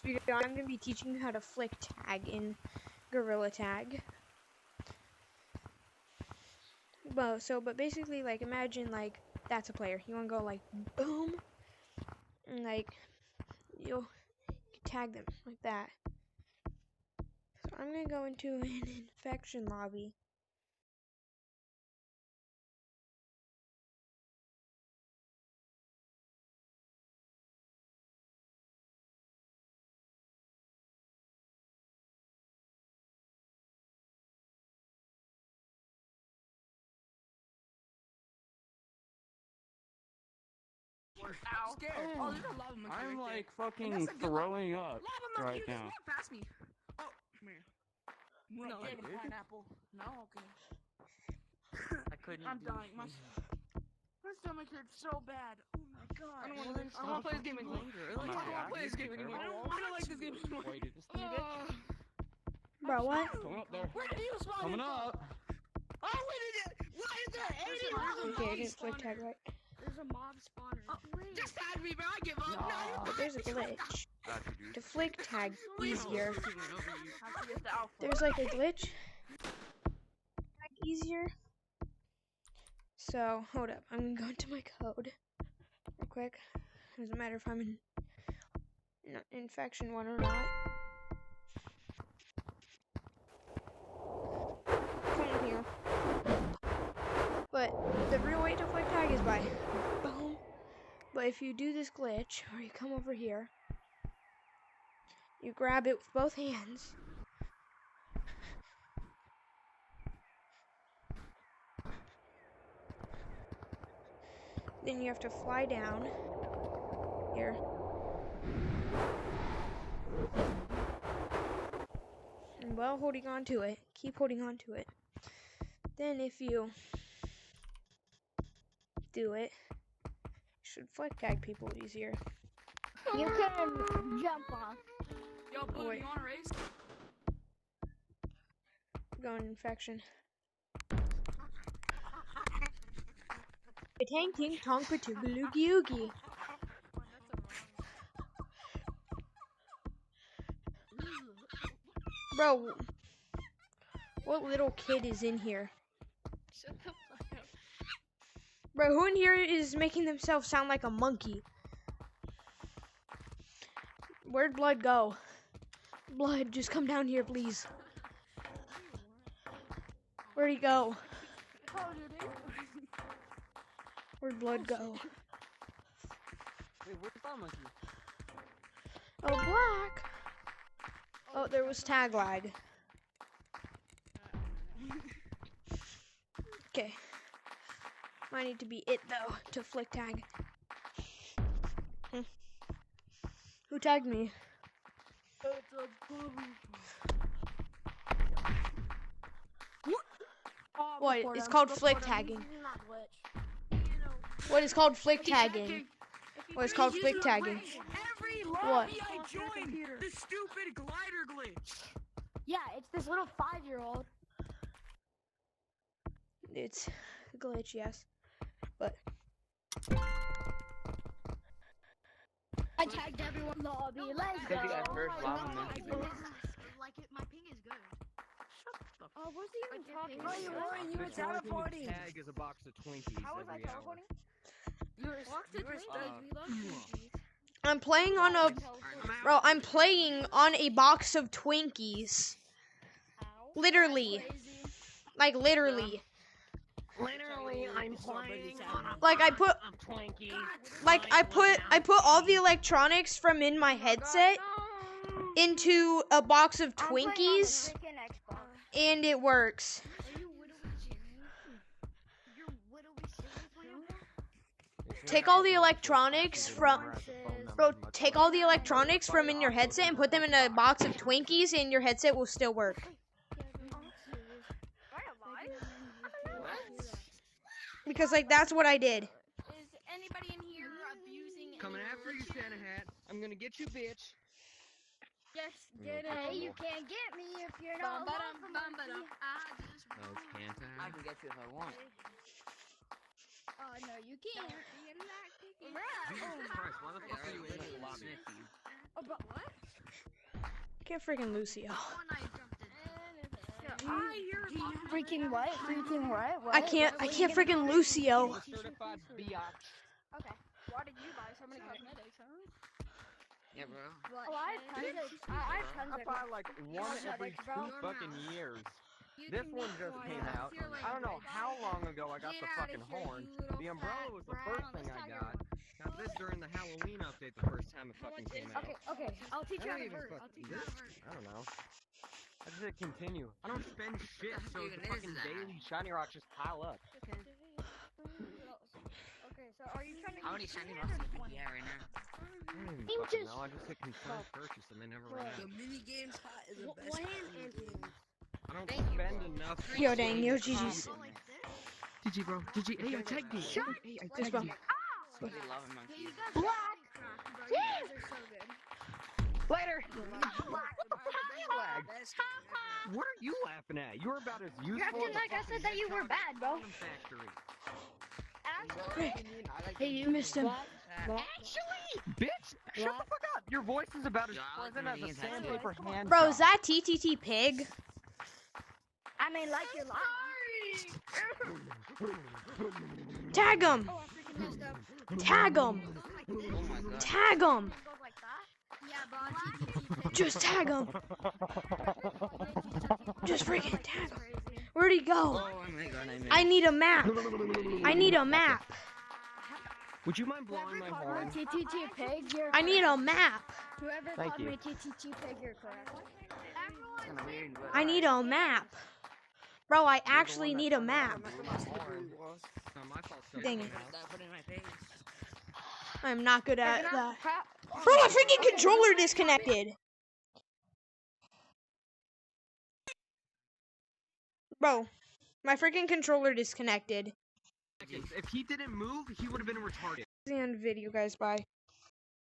this video, I'm going to be teaching you how to flick tag in Gorilla Tag. But basically, like, imagine, like, that's a player. You want to go, like, boom, and, like, you'll tag them like that. So I'm going to go into an infection lobby. Ow. Scared. Oh, there's a lava monkey I'm right like there. fucking throwing up Lava monkey, right you now. just walk past me. Oh, come here. No, I give me did? pineapple. No, okay. I couldn't. I'm dying. My stomach hurts so bad. Oh my god. I don't want to play this game anymore. I don't want to play this game anymore. I don't like this game anymore. Bro, what? Coming up there. Where did you spawn? Coming up. Oh, why is there 80 lava Okay, I monkeys didn't flick tag right. There's a mob spawner. Oh, just tag me, bro. I give up. No, But there's a glitch. To flick tag easier, Have to get the alpha. there's like a glitch. Tag easier. So, hold up. I'm going to go into my code real quick. Doesn't matter if I'm in infection 1 or not. Come here. But the real way to flick tag is by boom. But if you do this glitch, or you come over here, you grab it with both hands. Then you have to fly down here. And while holding on to it, keep holding on to it. Then if you do it, you should flick tag people easier. You can jump off. Yo, Blue, Wait. you want to race? Going infection. Tang ting tong patoogaloogie oogie. Bro, what little kid is in here? Shut the fuck up. Bro, who in here is making themselves sound like a monkey? Where'd Blood go? Blood, just come down here, please. Where'd he go? Where'd Blood go? Wait, where's that monkey? Oh, Black! Oh, there was tag lag. Okay. Might need to be it, though, to flick tag. Who tagged me? What? It's called flick tagging. What is called flick tagging? What is called flick tagging? Every What? lobby I joined, the stupid glider glitch. Yeah, it's this little 5-year-old. It's a glitch, yes. But I tagged everyone in the lobby. Let's go. Maybe at first lava monkey. Like it, my ping is good. Oh, what's he even talking Oh, you about? were, you were teleporting. Tag is a box of Twinkies. How was I every hour. teleporting? I'm playing on a bro. I'm playing on a box of Twinkies. Literally, like literally. Literally, I'm playing on a Like I put, of Twinkies. like I put all the electronics from in my headset into a box of Twinkies, and it works. Take all the electronics from, bro. Take all the electronics from in your headset and put them in a box of Twinkies, and your headset will still work. Because like that's what I did. Is anybody in here abusing? Coming after you, Santa Hat. I'm gonna get you, bitch. Yes, get it. Hey, you can't get me if you're not. No, Santa. I can get you if I want. Oh no, you can't. Jesus Christ, why the fuck are you in the lobby? Oh, but what? get freaking Lucio. Freaking what? Freaking what? What? I can't freaking Lucio. Certified biatch. Okay. Why did you buy so many cosmetics, huh? Yeah, bro. Oh, I have tons of. I have tons I of. buy like one every 2 fucking years. This one just came out. I don't know how long ago I got the fucking horn. The umbrella was the first thing I got. Got this during the Halloween update the first time it fucking came out. Okay. I'll teach you how to even vert. fucking I don't know. I just hit continue. I don't spend shit, so the fucking daily shiny rocks just pile up. Okay, so are you trying to? How many shiny rocks do you have right now? I don't even fucking know. I just hit confirm purchase and they never run out. The mini games hot is the best. I don't spend enough. Yo, dang, yo, GG's. GG, bro. GG. Hey, I tagged you. Hey, I Just tagged you. We love him monkeys. Black. These are so good. Later. What are you laughing at? You're about as useful You're acting as a like I fucking said that you were hedgehog bad, bro. in a factory. Hey, you missed him. Actually, bitch, shut the fuck up. Your voice is about as pleasant as a sandpaper hand. Bro, is that TTT Pig? I mean, like you're lying. Tag him! Oh, I freaking messed up. Tag him! Oh my god. Tag him! Goes like that. Yeah, bro. Just tag him! Just freaking tag him! Where'd he go? Oh my god, I need a map! I need a map! Would you mind blowing my horn? TTT Pig, you're I need a map! Whoever Thank called you. me TTT Pig, you're correct. It's kind of weird, but I need a map! Bro, I actually need a map. It's not my fault. Dang it. Stop putting it in my face. I'm not good at that. Bro, my freaking controller disconnected! Bro, my freaking controller disconnected. If he didn't move, he would have been retarded. The end video, guys. Bye.